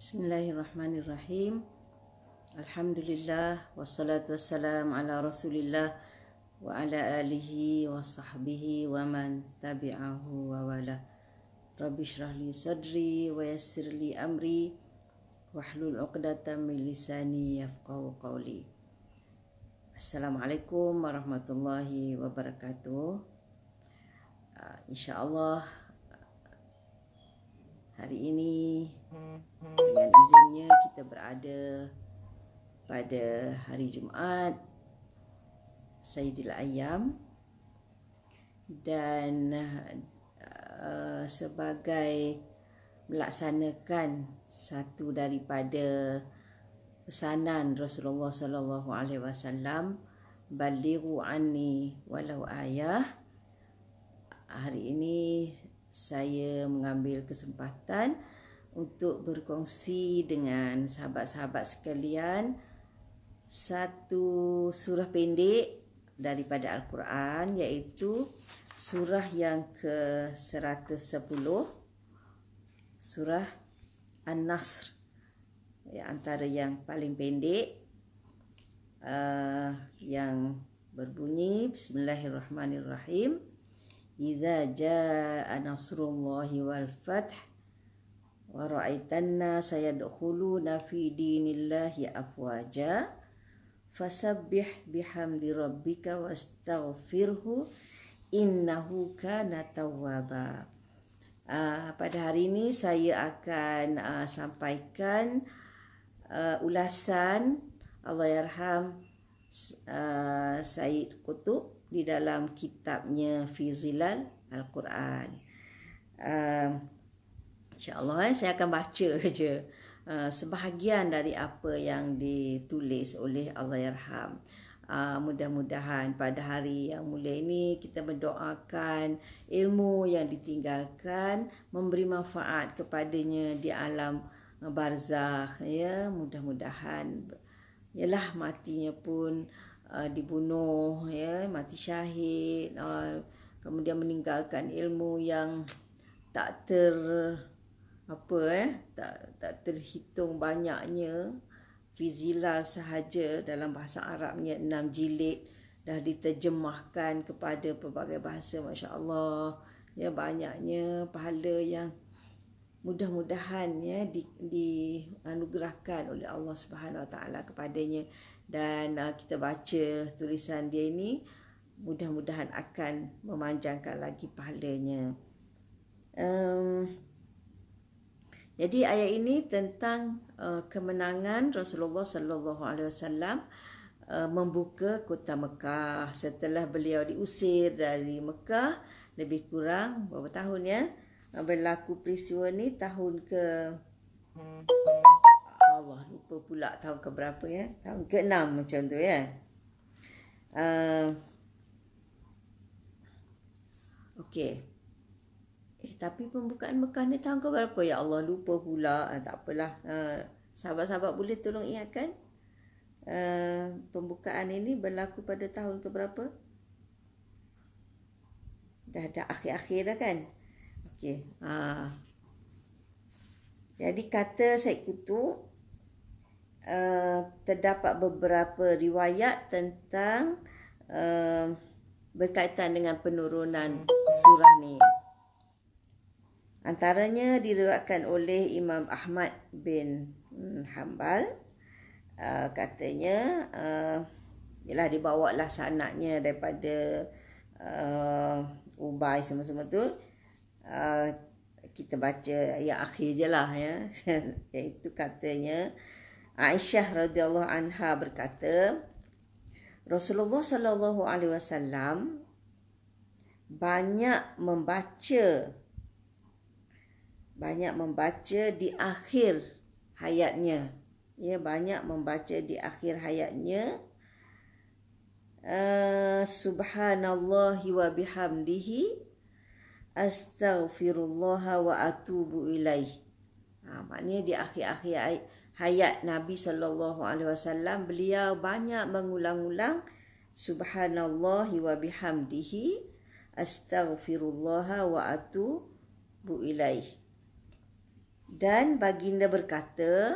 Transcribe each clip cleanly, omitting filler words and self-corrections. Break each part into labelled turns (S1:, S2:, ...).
S1: Bismillahirrahmanirrahim. Alhamdulillah wassalatu wassalam ala Rasulillah wa ala alihi wa sahbihi wa man tabi'ahu wa wala. Rabbi shrah li sadri wa yassir li amri wahlul 'uqdatam min lisani yafqahu qawli. Assalamualaikum warahmatullahi wabarakatuh. InsyaAllah hari ini dengan izinnya kita berada pada hari Jumaat Sayyidil Ayyam, dan sebagai melaksanakan satu daripada pesanan Rasulullah sallallahu alaihi wasallam, balighu anni walau ayah, hari ini saya mengambil kesempatan untuk berkongsi dengan sahabat-sahabat sekalian satu surah pendek daripada Al-Quran, iaitu surah yang ke-110, surah An-Nasr, antara yang paling pendek, yang berbunyi Bismillahirrahmanirrahim. Idza jaa nasrullahi wal fath wa ra'aitan nasa yadkhuluna fi dinillahi afwaja fasabbih bihamdi rabbika wastaghfirhu innahu kana tawwaba. Pada hari ini saya akan sampaikan ulasan Allahyarham Sayyid Qutb di dalam kitabnya Fi Zilal Al-Quran. InsyaAllah saya akan baca saja sebahagian dari apa yang ditulis oleh Allahyarham. Mudah-mudahan pada hari yang mulia ini kita mendoakan ilmu yang ditinggalkan memberi manfaat kepadanya di alam barzakh, ya. Mudah-mudahan ialah matinya pun dibunuh, ya, mati syahid, kemudian meninggalkan ilmu yang tak terhitung banyaknya. Fizilal sahaja dalam bahasa Arabnya 6 jilid dah diterjemahkan kepada pelbagai bahasa, masya-Allah, ya, banyaknya pahala yang mudah-mudahan, ya, dianugerahkan oleh Allah Subhanahu Wa Taala kepadanya. Dan kita baca tulisan dia ini, mudah-mudahan akan memanjangkan lagi pahalanya. Jadi ayat ini tentang kemenangan Rasulullah sallallahu alaihi wasallam membuka kota Mekah setelah beliau diusir dari Mekah lebih kurang berapa tahun, ya. Berlaku peristiwa ni tahun ke Allah lupa pula tahun ke berapa, ya. Tahun ke-6 macam tu, ya. Okey. Tapi pembukaan Mekah ni tahun ke berapa, ya Allah, lupa pula. Tak apalah. Sahabat-sahabat boleh tolong ingatkan. Pembukaan ini berlaku pada tahun ke berapa? Dah akhir-akhir dah kan? Okey. Jadi kata Sayyid Qutb, terdapat beberapa riwayat tentang berkaitan dengan penurunan surah ni. Antaranya diriwayatkan oleh Imam Ahmad bin Hanbal, katanya ialah dibawalah sanadnya daripada Ubay semua-semua tu. Kita baca yang akhir je lah, ya. Iaitu katanya Aisyah radhiyallahu anha berkata, Rasulullah sallallahu alaihi wasallam banyak membaca di akhir hayatnya, ya, banyak membaca di akhir hayatnya, subhanallahi wa bihamdihi astaghfirullah wa atubu ilaih. Maknanya di akhir-akhir hayat Nabi SAW, beliau banyak mengulang-ulang subhanallahi wa bihamdihi astaghfirullah wa atubu ilaih. Dan baginda berkata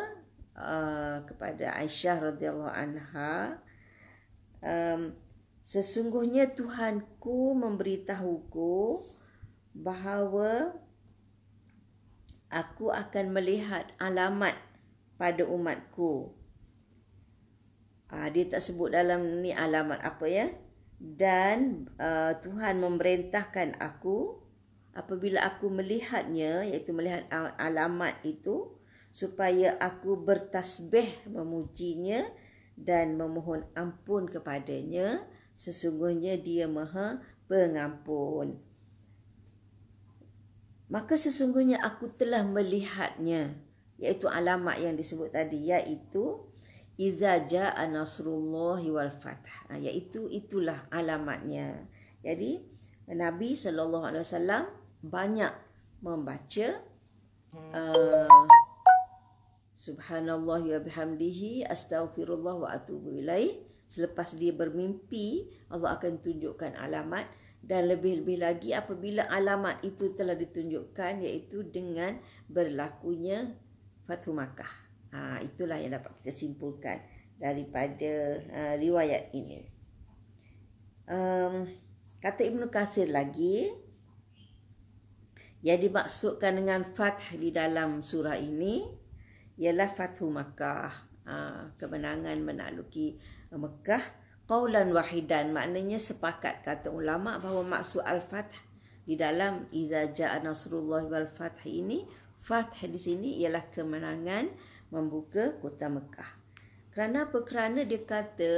S1: kepada Aisyah radhiyallahu anha, sesungguhnya Tuhanku memberitahuku bahawa aku akan melihat alamat pada umatku. Dia tak sebut dalam ni alamat apa ya. Dan Tuhan memerintahkan aku apabila aku melihatnya, iaitu melihat alamat itu, supaya aku bertasbih memujinya dan memohon ampun kepadanya. Sesungguhnya dia Maha Pengampun. Maka sesungguhnya aku telah melihatnya, iaitu alamat yang disebut tadi, iaitu iza jaa nasrullahi wal fath. Iaitu itulah alamatnya. Jadi Nabi SAW banyak membaca subhanallah wa bihamdihi astaghfirullah wa atubu ilaih. Selepas dia bermimpi, Allah akan tunjukkan alamat. Dan lebih-lebih lagi apabila alamat itu telah ditunjukkan, iaitu dengan berlakunya Fathu Makkah. Itulah yang dapat kita simpulkan daripada riwayat ini. Kata Ibnu Katsir lagi, yang dimaksudkan dengan fath di dalam surah ini ialah Fathu Makkah, kemenangan menakluki Mekah. Qaulan wahidan, maknanya sepakat kata ulama bahawa maksud al-fath di dalam iza jaa nasrullah wal fath ini, fath di sini ialah kemenangan membuka kota Mekah. Kerana apa? Kerana dia kata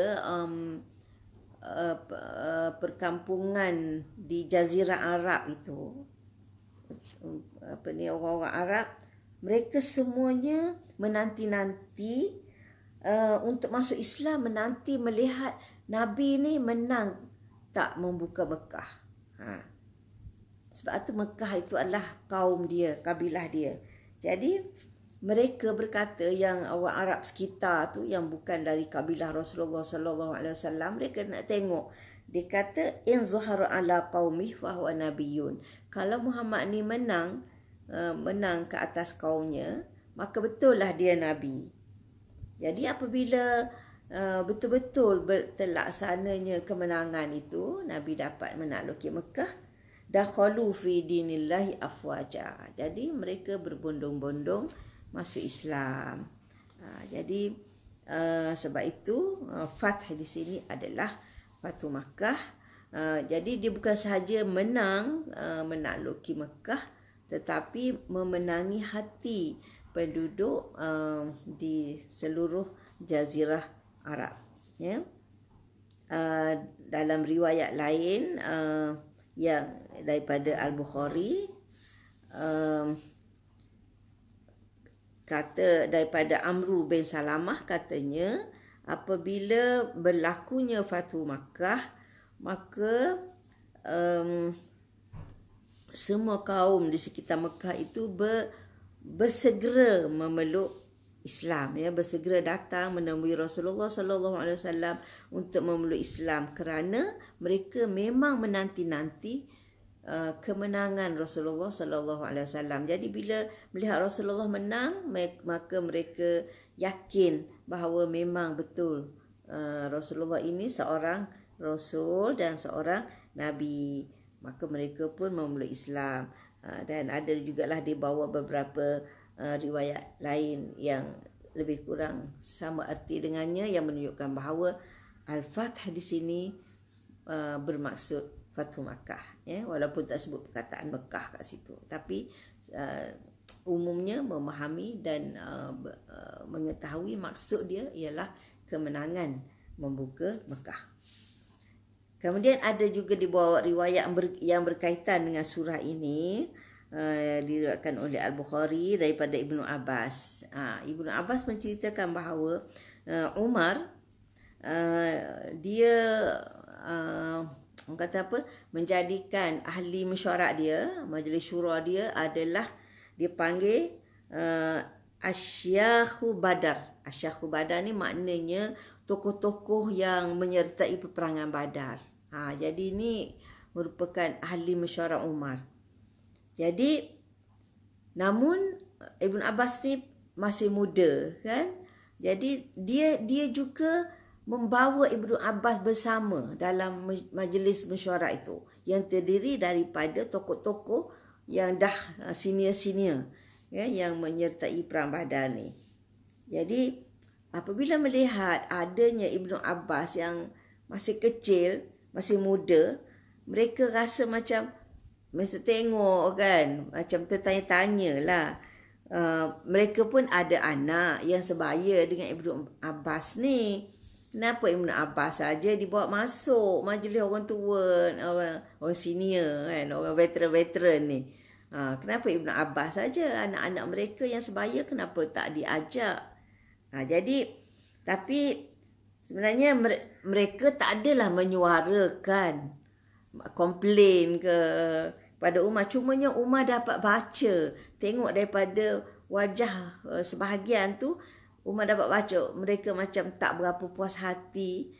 S1: perkampungan di Jazirah Arab itu, orang-orang Arab, mereka semuanya menanti-nanti untuk masuk Islam, menanti melihat Nabi ni menang tak membuka Mekah. Sebab itu Mekah itu adalah kaum dia, kabilah dia. Jadi mereka berkata, yang orang Arab sekitar tu yang bukan dari kabilah Rasulullah SAW, mereka nak tengok. Dia kata in zuhara ala qaumih fa huwa nabiyyun. Kalau Muhammad ni menang ke atas kaumnya, maka betul lah dia nabi. Jadi apabila betul-betul terlaksananya kemenangan itu, Nabi dapat menakluki Mekah, dakhalu fi dinillahi afwaja. Jadi mereka berbondong-bondong masuk Islam. Jadi sebab itu fath di sini adalah Fathu Makkah. Jadi dia bukan sahaja menang menakluki Mekah, tetapi memenangi hati penduduk di seluruh Jazirah Arab. Ya. Dalam riwayat lain yang daripada Al-Bukhari, kata daripada Amru bin Salamah, katanya apabila berlakunya Fathu Makkah, maka semua kaum di sekitar Mekah itu bersegera memeluk Islam, ya, bersegera datang menemui Rasulullah SAW untuk memeluk Islam, kerana mereka memang menanti-nanti kemenangan Rasulullah SAW. Jadi bila melihat Rasulullah menang, maka mereka yakin bahawa memang betul Rasulullah ini seorang Rasul dan seorang Nabi. Maka mereka pun memeluk Islam. Dan ada jugalah dibawa beberapa riwayat lain yang lebih kurang sama erti dengannya, yang menunjukkan bahawa Al-Fath di sini bermaksud Fathu Makkah, ya, walaupun tak sebut perkataan Mekah kat situ, tapi umumnya memahami dan mengetahui maksud dia ialah kemenangan membuka Mekah. Kemudian ada juga dibawa riwayat yang berkaitan dengan surah ini, diriwayatkan oleh Al-Bukhari daripada Ibnu Abbas. Ibnu Abbas menceritakan bahawa Umar dia orang kata apa, menjadikan ahli mesyuarat dia, majlis syura dia adalah dipanggil Asyakhu Badar. Asyakhu Badar ni maknanya tokoh-tokoh yang menyertai peperangan Badar. Jadi ini merupakan ahli mesyuarat Umar. Jadi namun Ibn Abbas ni masih muda kan. Jadi dia juga membawa Ibn Abbas bersama dalam majlis mesyuarat itu yang terdiri daripada tokoh-tokoh yang dah senior-senior ya, yang menyertai Perang Badar ni. Jadi apabila melihat adanya Ibn Abbas yang masih kecil, masih muda, mereka rasa macam mesti tengok kan, macam tertanya-tanya lah. Mereka pun ada anak yang sebaya dengan Ibn Abbas ni. Kenapa Ibn Abbas saja dibawa masuk majlis orang tua, orang senior kan, orang veteran-veteran ni. Kenapa Ibn Abbas saja, anak-anak mereka yang sebaya kenapa tak diajak? Jadi tapi sebenarnya mereka tak adalah menyuarakan komplain pada Umar. Cumanya Umar dapat baca, tengok daripada wajah sebahagian tu, Umar dapat baca mereka macam tak berapa puas hati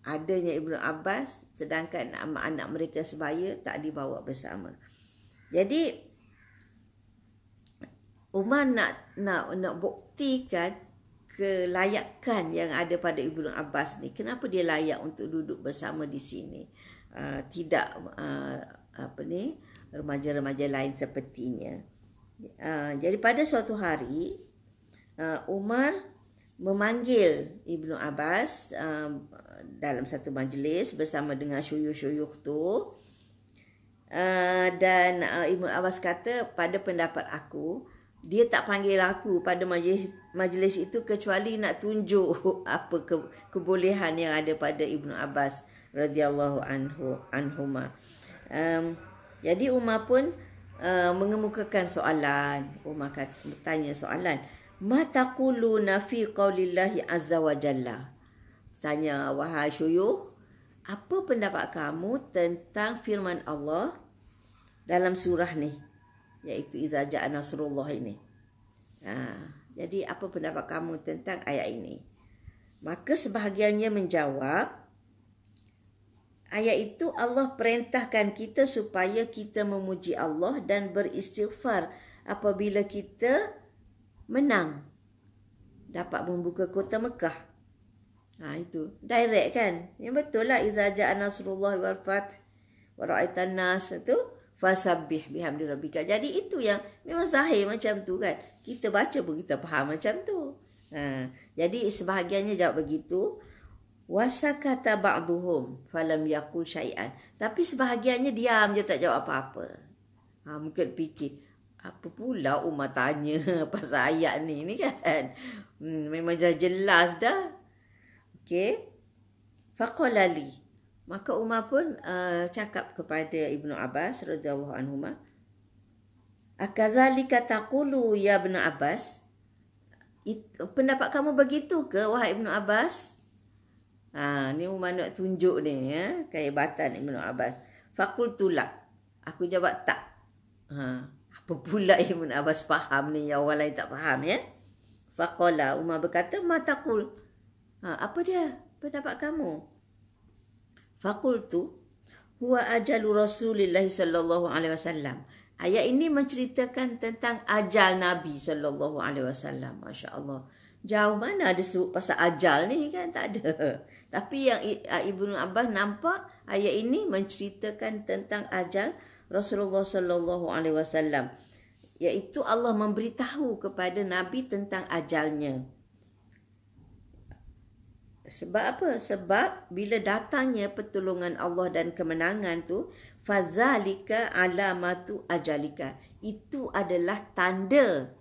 S1: adanya Ibn Abbas, sedangkan anak-anak mereka sebaya tak dibawa bersama. Jadi Umar nak buktikan kelayakan yang ada pada Ibn Abbas ni. Kenapa dia layak untuk duduk bersama di sini? Tidak remaja-remaja lain sepertinya. Jadi pada suatu hari Umar memanggil Ibn Abbas dalam satu majlis bersama dengan syuyukh-syuyukh tu. Dan Ibn Abbas kata, pada pendapat aku, dia tak panggil aku pada majlis itu kecuali nak tunjuk apa kebolehan yang ada pada Ibn Abbas radhiyallahu anhuma. Jadi Umar pun mengemukakan soalan. Umar bertanya soalan, ma taquluna fi qaulillahi azza wa jalla. Tanya, wahai syuyukh, apa pendapat kamu tentang firman Allah dalam surah ni, iaitu iza ja'a nasrullah ini? Jadi apa pendapat kamu tentang ayat ini? Maka sebahagiannya menjawab, ayat itu Allah perintahkan kita supaya kita memuji Allah dan beristighfar apabila kita menang, dapat membuka kota Mekah. Itu direct kan? Yang betul lah, iza ja'a nasrullah wal fath wa ra'aitan nas tu fasabbih bihamdi rabbika. Jadi itu yang memang zahir macam tu kan. Kita baca pun kita faham macam tu. Jadi sebahagiannya jawab begitu. Wasakata ba'duhum falam yaqul syai'an. Tapi sebahagiannya diam je, tak jawab apa-apa. Mungkin fikir, apa pula Umar tanya pasal ayat ni kan. Memang dah jelas dah. Okey. Faqala li. Maka Umar pun cakap kepada Ibn Abbas radhiyallahu anhuma, akadzalika taqulu ya Ibn Abbas? Pendapat kamu begitu ke wahai Ibn Abbas? Ni Umar nak tunjuk ni ya, kehebatan Ibn Abbas. Faqultu la. Aku jawab tak. Apa pula Ibn Abbas faham ni yang orang lain tak faham ya? Faqala, Umar berkata, ma taqul? Apa dia pendapat kamu? Faqultu huwa ajalu Rasulillah sallallahu alaihi wasallam. Ayat ini menceritakan tentang ajal Nabi sallallahu alaihi wasallam. Masya-Allah. Jauh mana ada sebut pasal ajal ni kan, tak ada. Tapi yang Ibnu Abbas nampak ayat ini menceritakan tentang ajal Rasulullah sallallahu alaihi wasallam, iaitu Allah memberitahu kepada Nabi tentang ajalnya. Sebab apa? Sebab bila datangnya pertolongan Allah dan kemenangan tu, fadzalika alamatu ajalika. Itu adalah tanda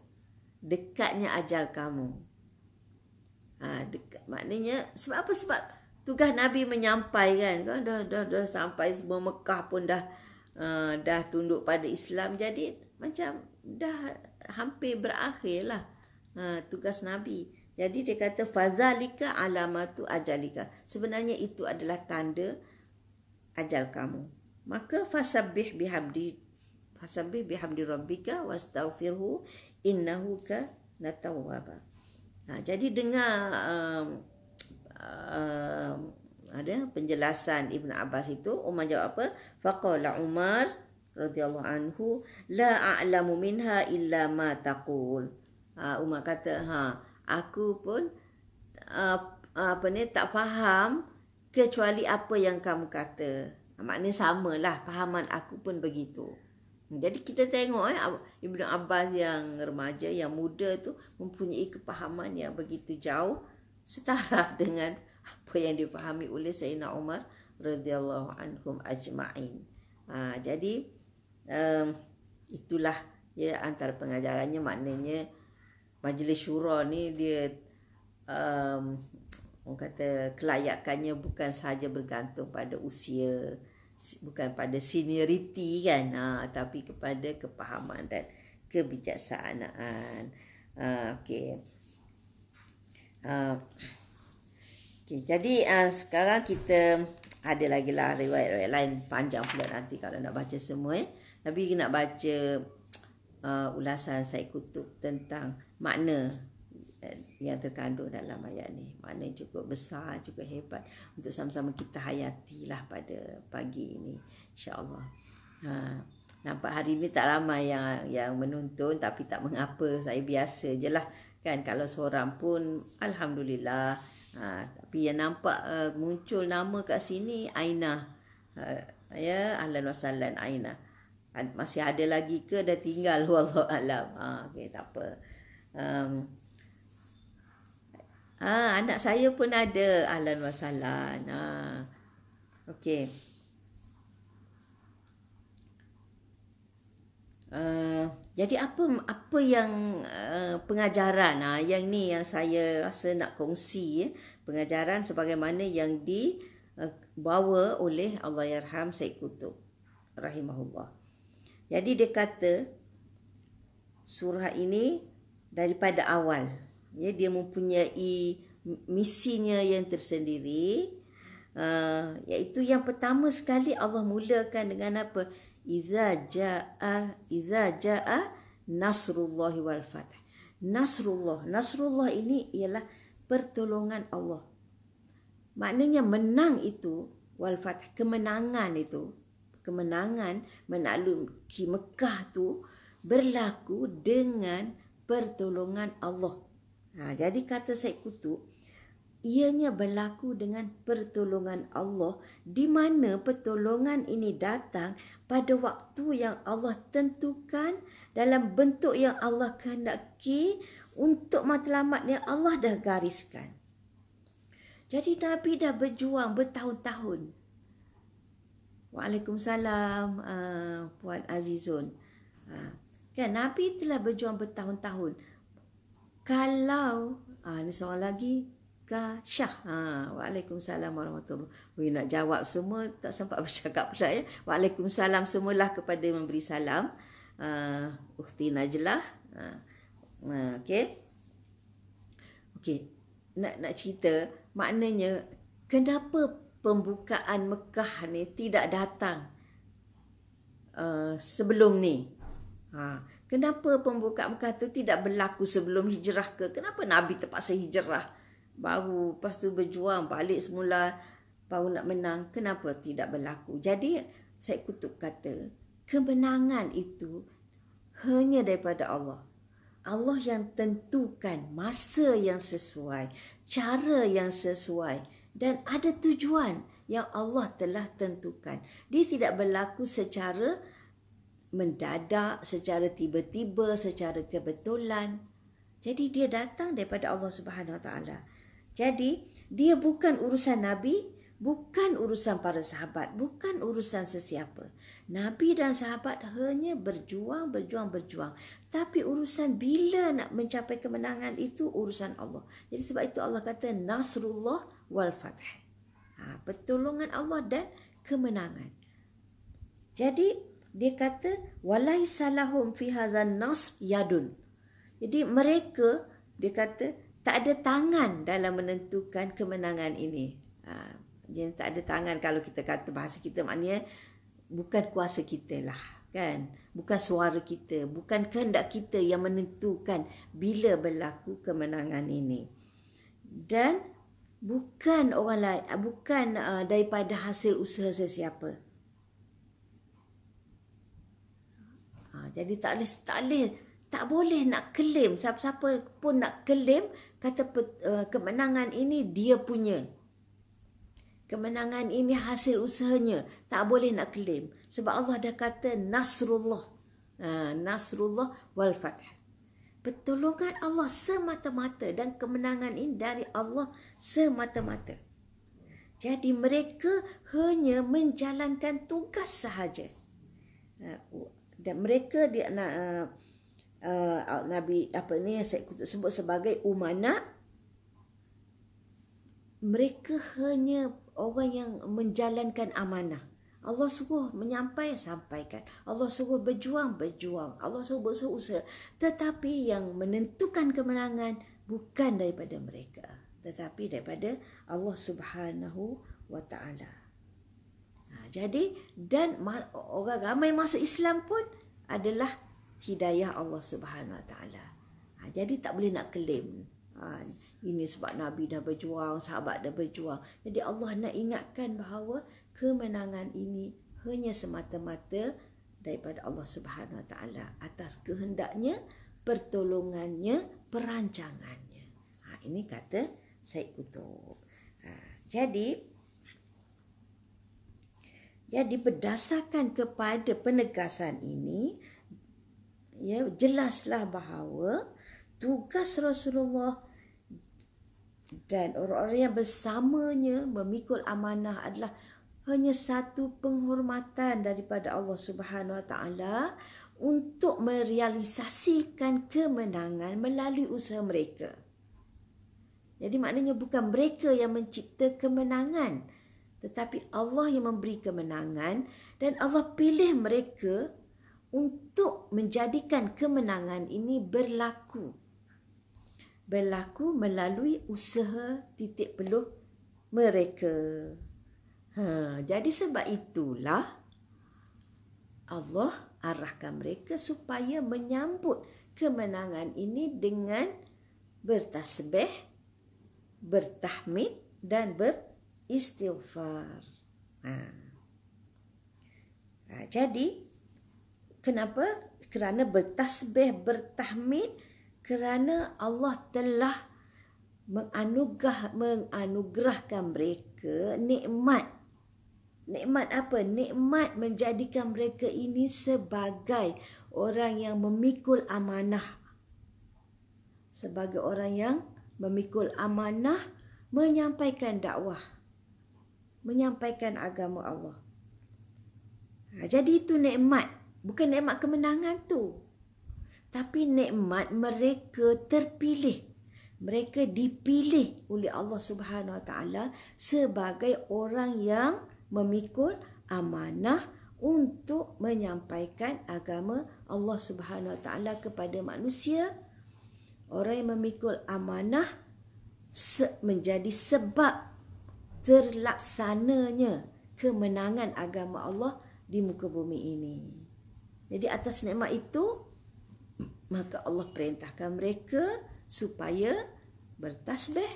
S1: dekatnya ajal kamu. Dekat maknanya sebab apa? Sebab tugas Nabi menyampaikan kan, dah sampai semua Mekah pun dah tunduk pada Islam. Jadi macam dah hampir berakhirlah tugas Nabi. Jadi dia kata fazalika alamatu ajalika. Sebenarnya itu adalah tanda ajal kamu. Maka fasabbih bihamdi rabbika wastaghfirhu innahu kana tawwaba. Jadi dengar ada penjelasan Ibn Abbas itu. Umar jawab apa? Faqala Umar radhiyallahu anhu, la a'lamu minha illa ma taqul. Umar kata, aku pun tak faham kecuali apa yang kamu kata. Maknanya samalah, fahaman aku pun begitu. Jadi kita tengok Ibnu Abbas yang remaja, yang muda tu mempunyai kepahaman yang begitu jauh setara dengan apa yang difahami oleh Sayyidina Umar radhiyallahu anhum ajma'in. Jadi itulah ya antara pengajarannya. Maknanya Majlis Syura ni dia orang kata kelayakannya bukan sahaja bergantung pada usia, bukan pada senioriti kan, tapi kepada kepahaman dan kebijaksanaan. Okey. Jadi sekarang kita ada lagi lah riwayat-riwayat lain, panjang pula nanti kalau nak baca semua. Tapi nak baca ulasan Said Qutb tentang makna yang terkandung dalam ayat ni. Makna cukup besar, cukup hebat untuk sama-sama kita hayatilah pada pagi ini, insya-Allah. Nampak hari ni tak ramai yang menonton, tapi tak mengapa, saya biasa je lah kan. Kalau seorang pun alhamdulillah. Tapi yang nampak muncul nama kat sini Ainah. Ya, ahlan wa sahlan Ainah. Masih ada lagi ke dah tinggal, wallahu alam. Okey, tak apa. Anak saya pun ada, ahlan wa sahlan. Okey. Jadi apa yang pengajaran yang ni yang saya rasa nak kongsi, pengajaran sebagaimana yang dibawa oleh Allahyarham Said Qutb rahimahullah. Jadi dia kata surah ini daripada awal, ya, dia mempunyai misinya yang tersendiri, iaitu yang pertama sekali Allah mulakan dengan apa? Iza jaa nasrullahi wal fath. Nasrullah ini ialah pertolongan Allah. Maknanya menang itu, wal fath, kemenangan itu, kemenangan menaklukkan Mekah tu berlaku dengan pertolongan Allah. Jadi kata Said Qutb, ianya berlaku dengan pertolongan Allah, di mana pertolongan ini datang pada waktu yang Allah tentukan, dalam bentuk yang Allah kehendaki, untuk matlamat yang Allah dah gariskan. Jadi Nabi dah berjuang bertahun-tahun. Waalaikumsalam Puan Azizun. Kan Nabi telah berjuang bertahun-tahun. Kalau ni seorang lagi, Syah. Waalaikumsalam warahmatullahi. Nak jawab semua tak sempat bercakap pula ya. Waalaikumsalam semualah kepada memberi salam. Ukhti Najlah. Okey. Nak cerita, maknanya kenapa pembukaan Mekah ni tidak datang sebelum ni. Kenapa pembukaan Mekah tu tidak berlaku sebelum hijrah ke? Kenapa Nabi terpaksa hijrah? Baru lepas tu berjuang balik semula, baru nak menang. Kenapa tidak berlaku? Jadi Said Qutb kata, kemenangan itu hanya daripada Allah. Allah yang tentukan masa yang sesuai, cara yang sesuai, dan ada tujuan yang Allah telah tentukan. Dia tidak berlaku secara mendadak, secara tiba-tiba, secara kebetulan. Jadi dia datang daripada Allah Subhanahu Wa Taala. Jadi dia bukan urusan Nabi, bukan urusan para sahabat, bukan urusan sesiapa. Nabi dan sahabat hanya berjuang. Tapi urusan bila nak mencapai kemenangan itu urusan Allah. Jadi sebab itu Allah kata Nasrullah wal Fath. Pertolongan Allah dan kemenangan. Jadi dia kata walaisa lahum fi hadzal nasr yadun. Jadi mereka, dia kata, tak ada tangan dalam menentukan kemenangan ini. Jadi tak ada tangan, kalau kita kata bahasa kita, maknanya bukan kuasa kita lah, kan? Bukan suara kita, bukan kehendak kita yang menentukan bila berlaku kemenangan ini. Dan bukan orang lain, bukan daripada hasil usaha sesiapa. Jadi tak boleh nak claim, siapa-siapa pun nak claim kata kemenangan ini dia punya. Kemenangan ini hasil usahanya. Tak boleh nak claim. Sebab Allah dah kata Nasrullah. Nasrullah wal Fath. Pertolongan Allah semata-mata dan kemenangan ini dari Allah semata-mata. Jadi mereka hanya menjalankan tugas sahaja. Dan mereka Nabi saya sebut sebagai umana. Mereka hanya orang yang menjalankan amanah. Allah suruh sampaikan. Allah suruh berjuang. Allah suruh berusaha. Tetapi yang menentukan kemenangan bukan daripada mereka, tetapi daripada Allah Subhanahu wa Ta'ala. Jadi dan orang ramai masuk Islam pun adalah hidayah Allah Subhanahu wa Ta'ala. Jadi tak boleh nak claim. Ini sebab Nabi dah berjuang, sahabat dah berjuang. Jadi Allah nak ingatkan bahawa kemenangan ini hanya semata-mata daripada Allah Subhanahu Wa Taala atas kehendaknya, pertolongannya, perancangannya. Ini kata Syed Qutb. Jadi berdasarkan kepada penegasan ini, ya, jelaslah bahawa tugas Rasulullah dan orang-orang yang bersamanya memikul amanah adalah hanya satu penghormatan daripada Allah Subhanahu Wa Taala untuk merealisasikan kemenangan melalui usaha mereka. Jadi maknanya bukan mereka yang mencipta kemenangan, tetapi Allah yang memberi kemenangan dan Allah pilih mereka untuk menjadikan kemenangan ini berlaku melalui usaha titik peluh mereka. Jadi sebab itulah Allah arahkan mereka supaya menyambut kemenangan ini dengan bertasbih, bertahmid dan beristighfar. Jadi kenapa? Kerana bertasbih, bertahmid, kerana Allah telah menganugerahkan mereka nikmat. Nikmat apa? Nikmat menjadikan mereka ini sebagai orang yang memikul amanah. Sebagai orang yang memikul amanah, menyampaikan dakwah, menyampaikan agama Allah. Jadi itu nikmat. Bukan nikmat kemenangan tu. Tapi nikmat mereka terpilih. Mereka dipilih oleh Allah Subhanahu Wa Taala sebagai orang yang memikul amanah untuk menyampaikan agama Allah Subhanahu Wa Taala kepada manusia. Orang yang memikul amanah menjadi sebab terlaksananya kemenangan agama Allah di muka bumi ini. Jadi atas nikmat itu, maka Allah perintahkan mereka supaya bertasbih,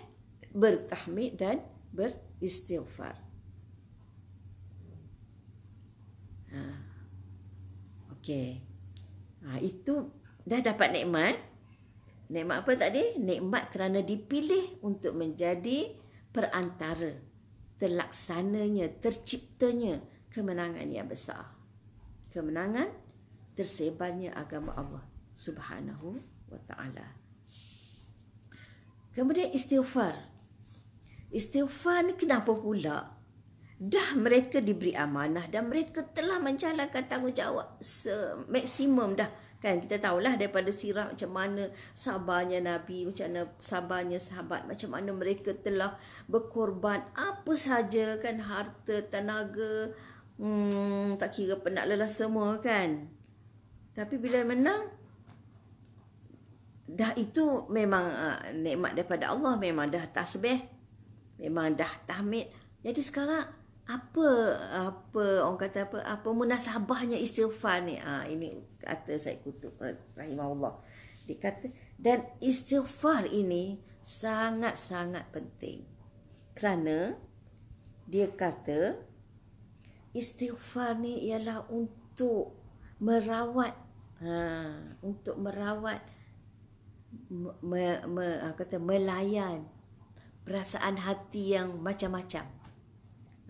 S1: bertahmid dan beristighfar. Okey. Itu dah dapat nikmat. Nikmat apa tadi? Nikmat kerana dipilih untuk menjadi perantara terlaksananya, terciptanya kemenangan yang besar. Kemenangan tersebarnya agama Allah Subhanahu Wa Taala. Kemudian istighfar. Istighfar ni kenapa pula? Dah mereka diberi amanah dan mereka telah menjalankan tanggungjawab semaksimum dah. Kan kita tahulah daripada sirah macam mana sabarnya Nabi, macam mana sabarnya sahabat, macam mana mereka telah berkorban apa saja kan, harta, tenaga, tak kira penat lelah semua kan. Tapi bila menang, dah itu memang nikmat daripada Allah, memang dah tasbih, memang dah tahmid. Jadi sekarang apa orang kata apa munasabahnya istighfar ni? Ini kata Syed Qutb rahimahullah. Dia kata, dan istighfar ini sangat-sangat penting. Kerana dia kata istighfar ni ialah untuk merawat untuk merawat, melayan perasaan hati yang macam-macam,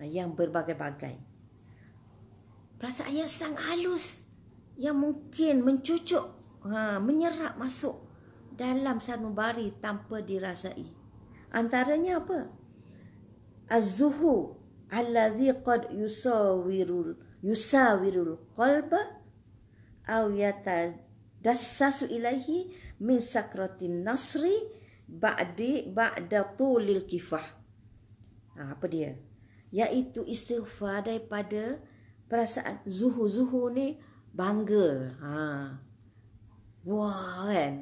S1: yang berbagai-bagai. Perasaan yang sangat halus, yang mungkin mencucuk, menyerap masuk dalam sanubari tanpa dirasai. Antaranya apa? Az-zuhu alladhi qad yusawirul qalba aw yatadassasu ilaihi min sakratin nasri ba'da tulil kifah. Apa dia? Iaitu istighfar daripada perasaan zuhu. Zuhu ni bangga. Wah kan?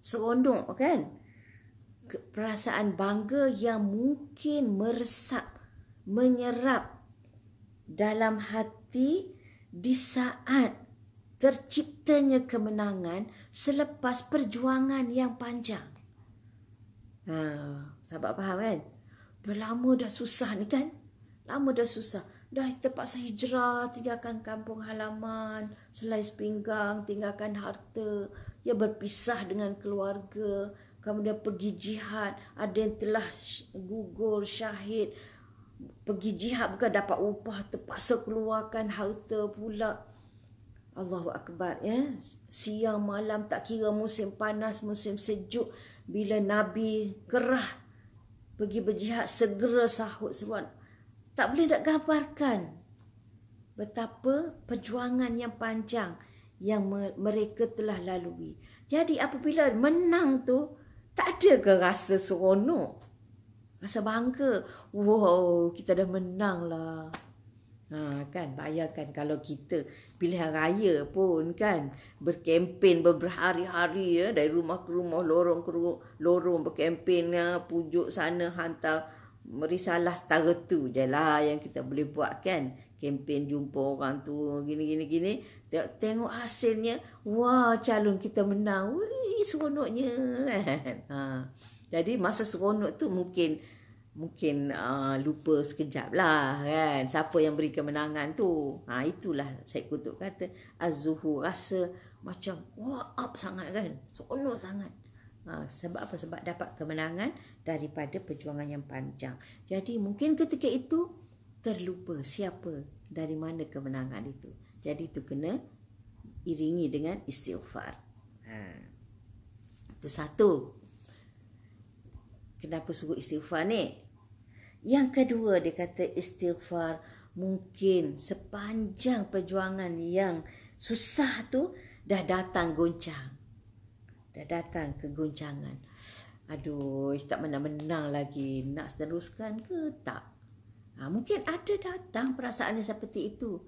S1: Seronok kan? Perasaan bangga yang mungkin meresap, menyerap dalam hati di saat terciptanya kemenangan selepas perjuangan yang panjang. Sahabat faham kan? Dah lama dah susah ni kan? Lama dah susah. Dah terpaksa hijrah, tinggalkan kampung halaman, selai sepinggang, tinggalkan harta, berpisah dengan keluarga, kemudian pergi jihad, ada yang telah gugur, syahid, pergi jihad bukan dapat upah, terpaksa keluarkan harta pula. Allahu Akbar, siang malam tak kira musim panas, musim sejuk, bila Nabi gerah pergi berjihad, segera sahut seruan. Tak boleh nak gambarkan betapa perjuangan yang panjang yang mereka telah lalui. Jadi apabila menang tu, tak ada ke rasa seronok? Rasa bangga. Wow, kita dah menang lah. Kan, bayangkan kalau kita pilihan raya pun kan, berkempen berhari-hari dari rumah ke rumah, lorong ke lorong berkempen, pujuk sana, hantar risalah, setara tu je lah yang kita boleh buat kan. Kempen jumpa orang tu gini. Tengok hasilnya, wah calon kita menang. Wih, seronoknya kan. Jadi masa seronok tu mungkin lupa sekejap lah kan. Siapa yang beri kemenangan tu. Itulah Syed Qutb kata az-zuhu, rasa macam wah up sangat kan. Seronok sangat. Sebab apa? Sebab dapat kemenangan daripada perjuangan yang panjang. Jadi mungkin ketika itu terlupa siapa, dari mana kemenangan itu. Jadi itu kena iringi dengan istighfar. Itu satu. Kenapa suruh istighfar ni? Yang kedua, dia kata istighfar mungkin sepanjang perjuangan yang susah tu dah datang goncang. Dah datang kegoncangan. Aduh, tak menang-menang lagi. Nak teruskan ke tak? Mungkin ada datang perasaan yang seperti itu.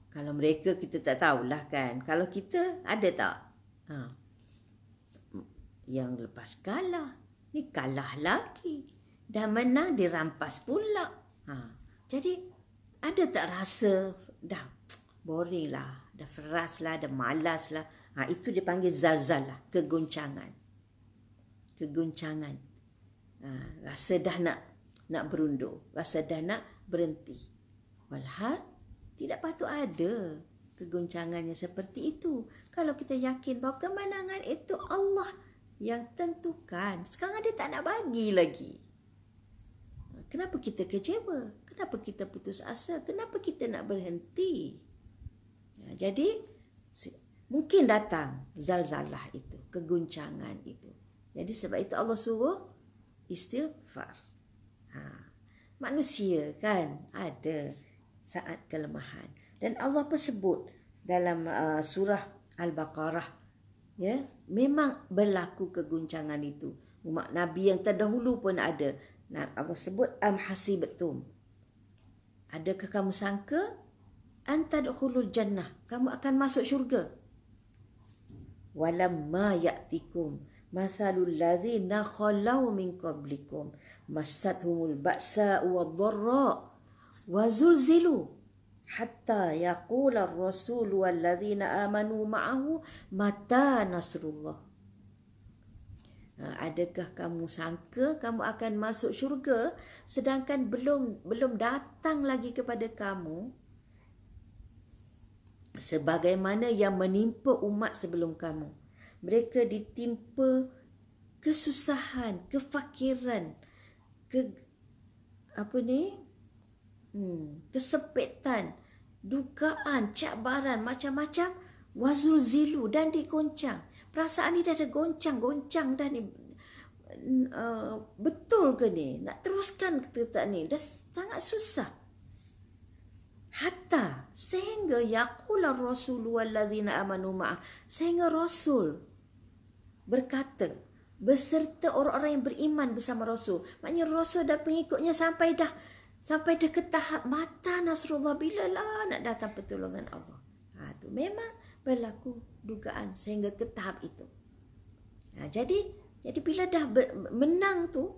S1: Kalau mereka, kita tak tahulah kan. Kalau kita, ada tak? Yang lepas kalah. Ni kalah lagi. Dah menang, dirampas pula. Jadi, ada tak rasa dah boring lah, dah feras lah, dah malas lah. Itu dipanggil zalzal lah, kegoncangan. Kegoncangan. Rasa dah nak berundur, rasa dah nak berhenti. Walhal tidak patut ada kegoncangan yang seperti itu. Kalau kita yakin bahawa kemenangan itu Allah yang tentukan, sekarang dia tak nak bagi lagi. Kenapa kita kecewa? Kenapa kita putus asa? Kenapa kita nak berhenti? Jadi mungkin datang zalzalah itu, kegoncangan itu. Jadi sebab itu Allah suruh istighfar. Manusia kan ada saat kelemahan. Dan Allah pun sebut dalam surah Al-Baqarah, memang berlaku kegoncangan itu. Umat Nabi yang terdahulu pun ada. Allah sebut am hasibtum. Adakah kamu sangka antadkhulul jannah, kamu akan masuk syurga? Walamma ya'tikum mathalul ladzina khalau min qablikum massathumul ba'sa wad-dharra wa zulzilu hatta yaqula ar-rasul wal ladzina amanu ma'ahu mata nasrullah. Adakah kamu sangka kamu akan masuk syurga sedangkan belum datang lagi kepada kamu sebagaimana yang menimpa umat sebelum kamu. Mereka ditimpa kesusahan, kefakiran, kesempitan, dugaan, cabaran, macam-macam, wazul zilu, dan digoncang. Perasaan ni dah ada goncang dah ni. Betul ke ni? Nak teruskan ke tak ni? Dah sangat susah. Hatta sehingga yaqula rasulu walladzina amanu ma'ah, sehingga Rasul berkata beserta orang-orang yang beriman bersama Rasul. Maknanya Rasul dan pengikutnya sampai dah ke tahap mata nasrullah, bila lah nak datang pertolongan Allah. Tu memang berlaku dugaan sehingga ke tahap itu. Jadi bila dah menang tu,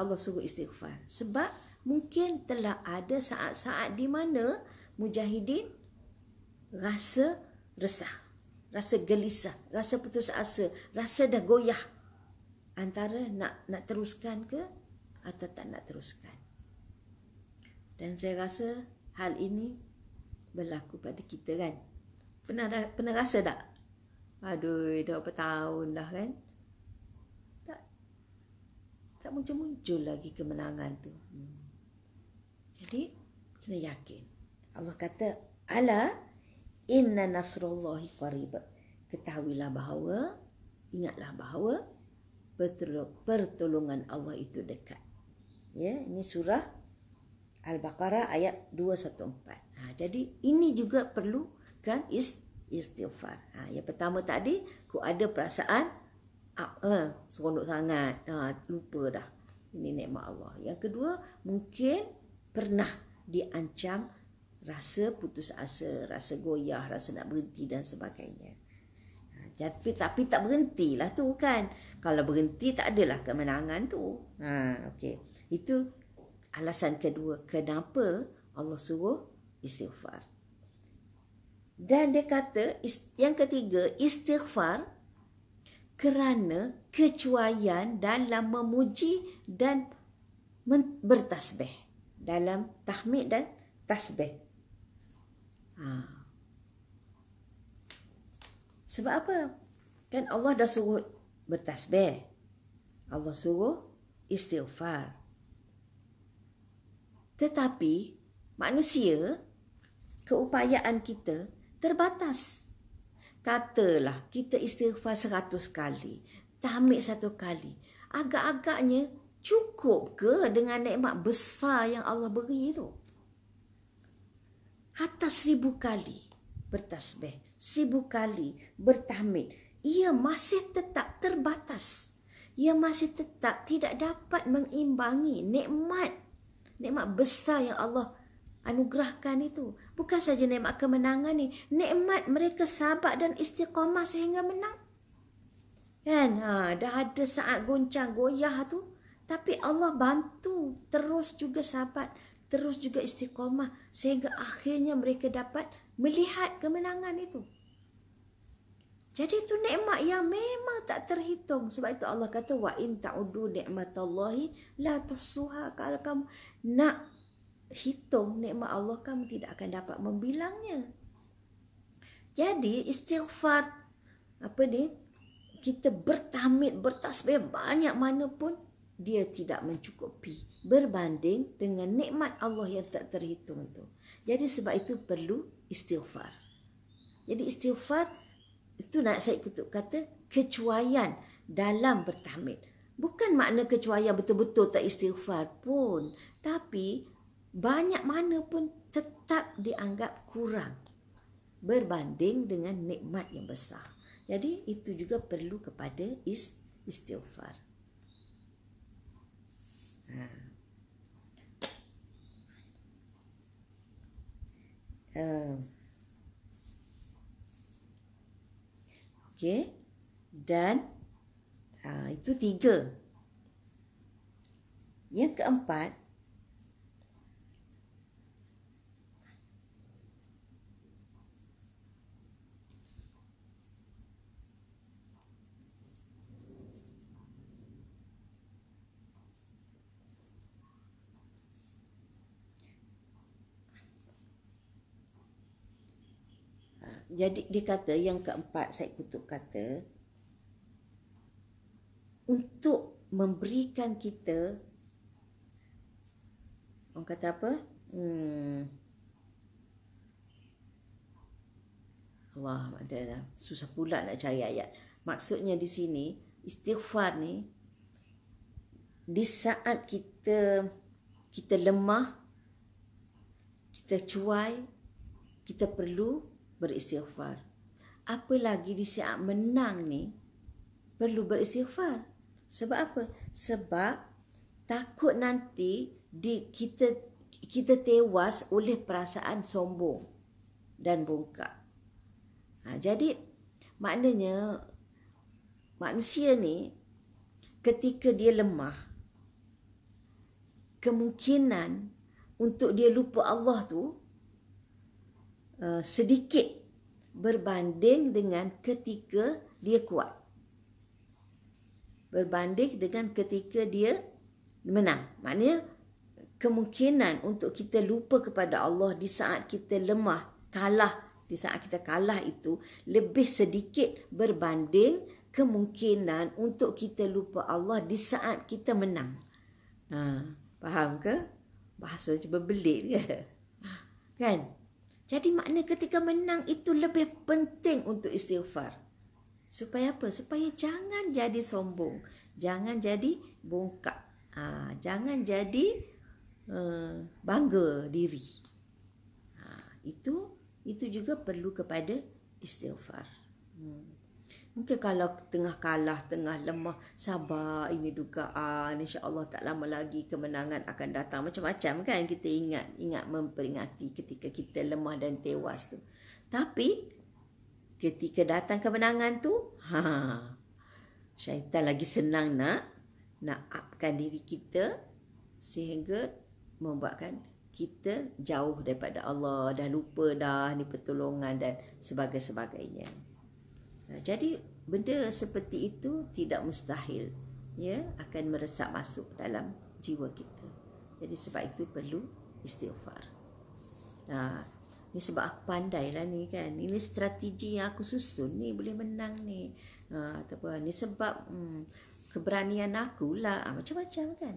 S1: Allah suruh istighfar. Sebab mungkin telah ada saat-saat di mana mujahidin rasa resah, rasa gelisah, rasa putus asa, rasa dah goyah antara nak teruskan ke atau tak nak teruskan. Dan saya rasa hal ini berlaku pada kita, kan? Pernah rasa tak? Aduh, dah berapa tahun dah, kan? Tak muncul-muncul lagi kemenangan tu. Jadi kena yakin. Allah kata, ala inna nasrullahi qarib. Ketahuilah bahawa, ingatlah bahawa pertolongan Allah itu dekat. Ya, ini surah Al-Baqarah ayat 214. Jadi ini juga perlu kan istighfar. Yang pertama tadi, ku ada perasaan seronok sangat, lupa dah. Ini nikmat Allah. Yang kedua, mungkin pernah diancam rasa putus asa, rasa goyah, rasa nak berhenti dan sebagainya. Tapi tak berhentilah tu, kan. Kalau berhenti tak adalah kemenangan tu. Okey. Itu alasan kedua kenapa Allah suruh istighfar. Dan dia kata yang ketiga, istighfar kerana kecuaian dalam memuji dan bertasbih, dalam tahmid dan tasbih. Sebab apa? Kan Allah dah suruh bertasbih, Allah suruh istighfar. Tetapi manusia, keupayaan kita terbatas. Katalah kita istighfar 100 kali, tahmid 1 kali. Agak-agaknya cukup ke dengan nikmat besar yang Allah beri itu? Hatta 1000 kali bertasbih, 1000 kali bertahmid, ia masih tetap terbatas. Ia masih tetap tidak dapat mengimbangi nikmat besar yang Allah anugerahkan itu. Bukan saja nikmat kemenangan ni, nikmat mereka sabar dan istiqamah sehingga menang. Kan? Dah ada saat goncang goyah tu, tapi Allah bantu terus juga sabar, terus juga istiqamah sehingga akhirnya mereka dapat melihat kemenangan itu. Jadi itu nikmat yang memang tak terhitung. Sebab itu Allah kata, wa in ta'udu ni'matallahi la tuhsuha. Kalau kamu nak hitung nikmat Allah, kamu tidak akan dapat membilangnya. Jadi istighfar kita bertahmid, bertasbih banyak mana pun, dia tidak mencukupi berbanding dengan nikmat Allah yang tak terhitung itu. Jadi sebab itu perlu istighfar. Jadi istighfar itu nak saya kata kecuaian dalam bertahmid. Bukan makna kecuaian betul-betul tak istighfar pun, tapi banyak mana pun tetap dianggap kurang berbanding dengan nikmat yang besar. Jadi itu juga perlu kepada istighfar. Okey. Dan itu 3. Yang keempat, Jadi dia kata yang keempat, Syed Qutb kata, untuk memberikan kita, orang kata apa? Allah, ada susah pula nak cari ayat. Maksudnya di sini, istighfar ni, di saat kita lemah, kita cuai, kita perlu beristighfar. Apalagi di saat menang ni, perlu beristighfar. Sebab apa? Sebab takut nanti kita tewas oleh perasaan sombong dan bongkak. Jadi maknanya manusia ni ketika dia lemah, kemungkinan untuk dia lupa Allah tu sedikit berbanding dengan ketika dia kuat. Berbanding dengan ketika dia menang. Maknanya kemungkinan untuk kita lupa kepada Allah di saat kita lemah, kalah, di saat kita kalah itu lebih sedikit berbanding kemungkinan untuk kita lupa Allah di saat kita menang. Faham ke? Bahasa macam berbelit ke? Kan? Jadi makna ketika menang itu lebih penting untuk istighfar. Supaya apa? Supaya jangan jadi sombong. Jangan jadi bongkak. Jangan jadi bangga diri. Itu juga perlu kepada istighfar. Mungkin kalau tengah kalah, tengah lemah, sabar, ini dugaan, insya-Allah tak lama lagi kemenangan akan datang. Macam-macam kan kita ingat memperingati ketika kita lemah dan tewas tu. Tapi ketika datang kemenangan tu, syaitan lagi senang nak upkan diri kita sehingga membuatkan kita jauh daripada Allah, dah lupa dah ni pertolongan dan sebagainya. Jadi benda seperti itu tidak mustahil, ya, akan meresap masuk dalam jiwa kita. Jadi sebab itu perlu istighfar. Ni sebab aku pandai lah ni kan. Ini strategi yang aku susun ni boleh menang ni. Ataupun ni sebab keberanian aku lah. Macam-macam kan.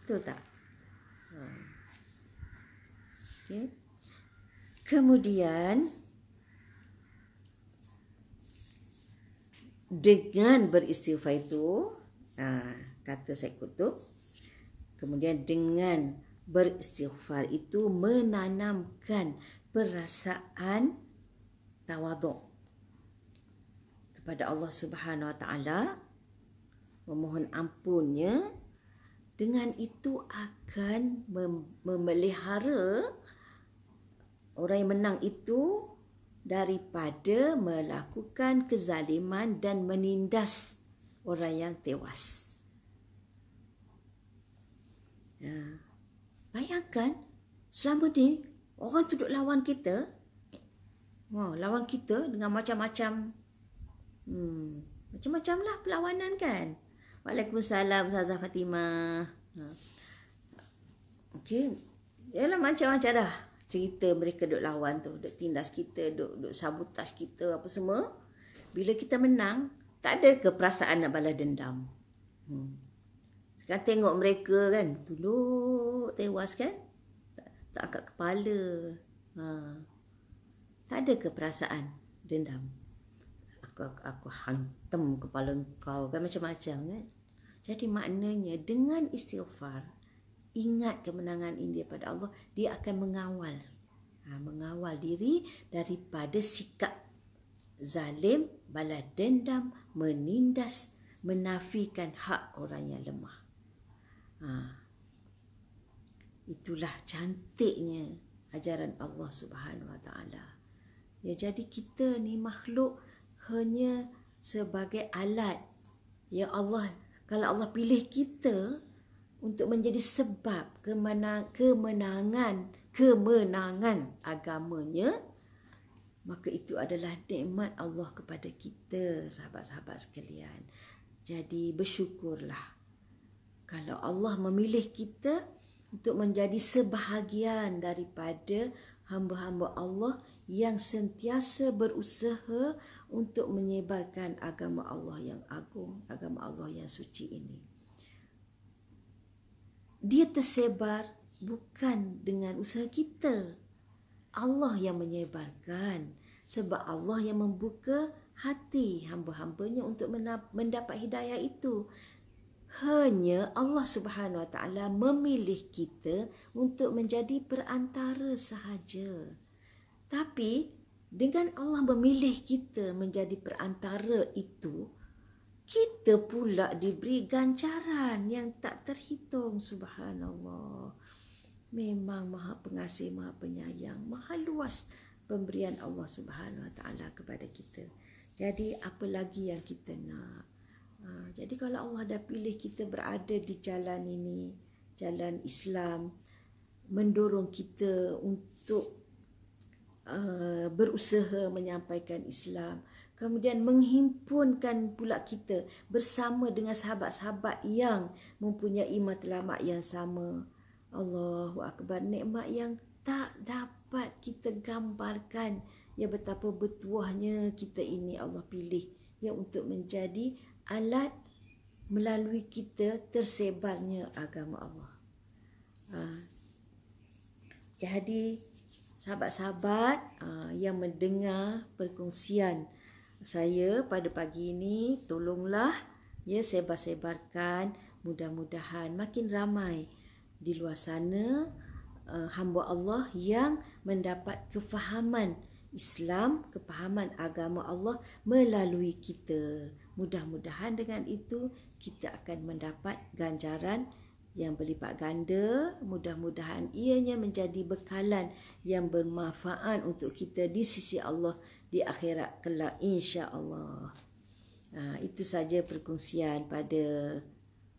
S1: Betul tak? Okay. Kemudian dengan beristighfar itu, kata Syed Qutb, kemudian dengan beristighfar itu menanamkan perasaan tawaduk kepada Allah Subhanahu Wa Taala, memohon ampunnya. Dengan itu akan memelihara orang yang menang itu daripada melakukan kezaliman dan menindas orang yang tewas. Bayangkan selama ni orang tu duk lawan kita. Lawan kita dengan macam-macam. Macam-macam lah perlawanan kan. Waalaikumsalam Ustazah Fatimah. Okey. Yalah macam-macam dah cerita mereka duk lawan tu, duk tindas kita, duk sabotaj kita apa semua. Bila kita menang, tak ada ke perasaan nak balas dendam. Sekarang tengok mereka kan, tunduk tewas kan. Tak angkat kepala. Tak ada ke perasaan dendam. Aku hantam kepala engkau kan, macam-macam kan. Jadi maknanya dengan istighfar, ingat kemenangan ini daripada Allah, dia akan mengawal diri daripada sikap zalim, balas dendam, menindas, menafikan hak orang yang lemah. Itulah cantiknya ajaran Allah Subhanahu Wa Taala. Ya, jadi kita ni makhluk hanya sebagai alat. Ya Allah, kalau Allah pilih kita untuk menjadi sebab kemenangan agamanya, maka itu adalah nikmat Allah kepada kita, sahabat-sahabat sekalian. Jadi bersyukurlah kalau Allah memilih kita untuk menjadi sebahagian daripada hamba-hamba Allah yang sentiasa berusaha untuk menyebarkan agama Allah yang agung, agama Allah yang suci ini. Dia tersebar bukan dengan usaha kita. Allah yang menyebarkan, sebab Allah yang membuka hati hamba-hambanya untuk mendapat hidayah itu. Hanya Allah Subhanahu Wa Taala memilih kita untuk menjadi perantara sahaja. Tapi dengan Allah memilih kita menjadi perantara itu, kita pula diberi ganjaran yang tak terhitung. Subhanallah. Memang Maha Pengasih, Maha Penyayang, Maha luas pemberian Allah Subhanahu Wa Taala kepada kita. Jadi apa lagi yang kita nak? Jadi kalau Allah dah pilih kita berada di jalan ini, jalan Islam, mendorong kita untuk berusaha menyampaikan Islam, kemudian menghimpunkan pula kita bersama dengan sahabat-sahabat yang mempunyai matlamat yang sama. Allahu Akbar, nikmat yang tak dapat kita gambarkan, ya betapa bertuahnya kita ini Allah pilih ya untuk menjadi alat melalui kita tersebarnya agama Allah. Jadi sahabat-sahabat yang mendengar perkongsian saya pada pagi ini, tolonglah ya sebar-sebarkan, mudah-mudahan makin ramai di luar sana hamba Allah yang mendapat kefahaman Islam, kefahaman agama Allah melalui kita. Mudah-mudahan dengan itu kita akan mendapat ganjaran yang berlipat ganda. Mudah-mudahan ianya menjadi bekalan yang bermanfaat untuk kita di sisi Allah di akhirat kelak, insya-Allah. Itu saja perkongsian pada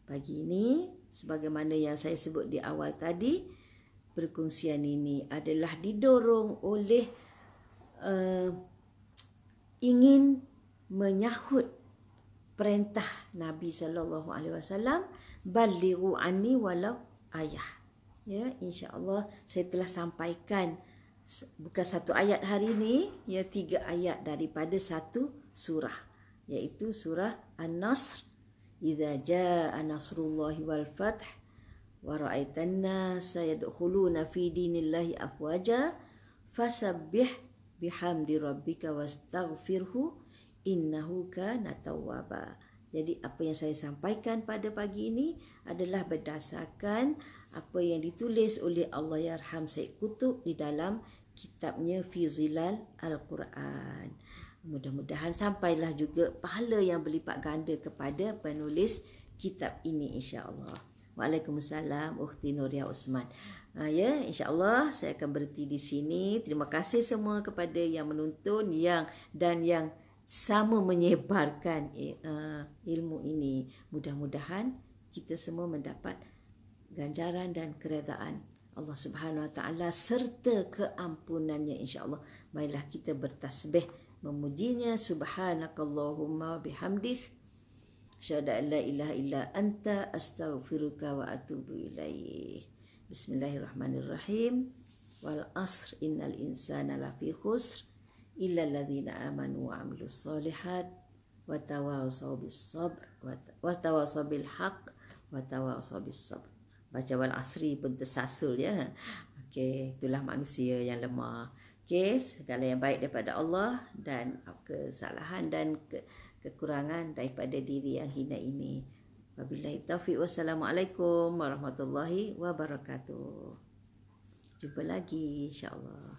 S1: pagi ini. Sebagaimana yang saya sebut di awal tadi, perkongsian ini adalah didorong oleh ingin menyahut perintah Nabi SAW, balighu anni walau ayah. Ya, insya-Allah saya telah sampaikan bukan satu ayat hari ini, ya 3 ayat daripada satu surah, iaitu surah An-Nasr. Idza jaa nasrullahi wal fath wa ra'aitan nasa yadkhuluna fi dinillahi afwaja fasabbih bihamdi rabbika wastaghfirhu innahu kana tawwaba. Jadi apa yang saya sampaikan pada pagi ini adalah berdasarkan apa yang ditulis oleh Allahyarham Said Qutb di dalam kitabnya Fi Zilal Al-Quran. Mudah-mudahan sampailah juga pahala yang berlipat ganda kepada penulis kitab ini, insya-Allah. Waalaikumsalam, Ukhti Nuria Osman. Ya, insya-Allah saya akan berhenti di sini. Terima kasih semua kepada yang menonton dan yang sama menyebarkan ilmu ini. Mudah-mudahan kita semua mendapat ganjaran dan keredaan Allah Subhanahu Wa Taala serta keampunannya, insya-Allah. Marilah kita bertasbih memujinya. Subhanakallahumma bihamdik, asyhadu an la ilaha illa anta, astaghfiruka wa atubu ilaih. Bismillahirrahmanirrahim. Wal asr innal insana lafi khusr illa alladhina amanu wa amilus solihat wa tawasaw bis sabr wa tawasaw bil haqq wa tawasaw bis sabr. Baca wal asri pun tersasul ya. Okey, itulah manusia yang lemah. Okey, segala yang baik daripada Allah dan kesalahan dan kekurangan daripada diri yang hina ini. Wabillahi taufiq. Wassalamualaikum warahmatullahi wabarakatuh. Jumpa lagi, insya-Allah.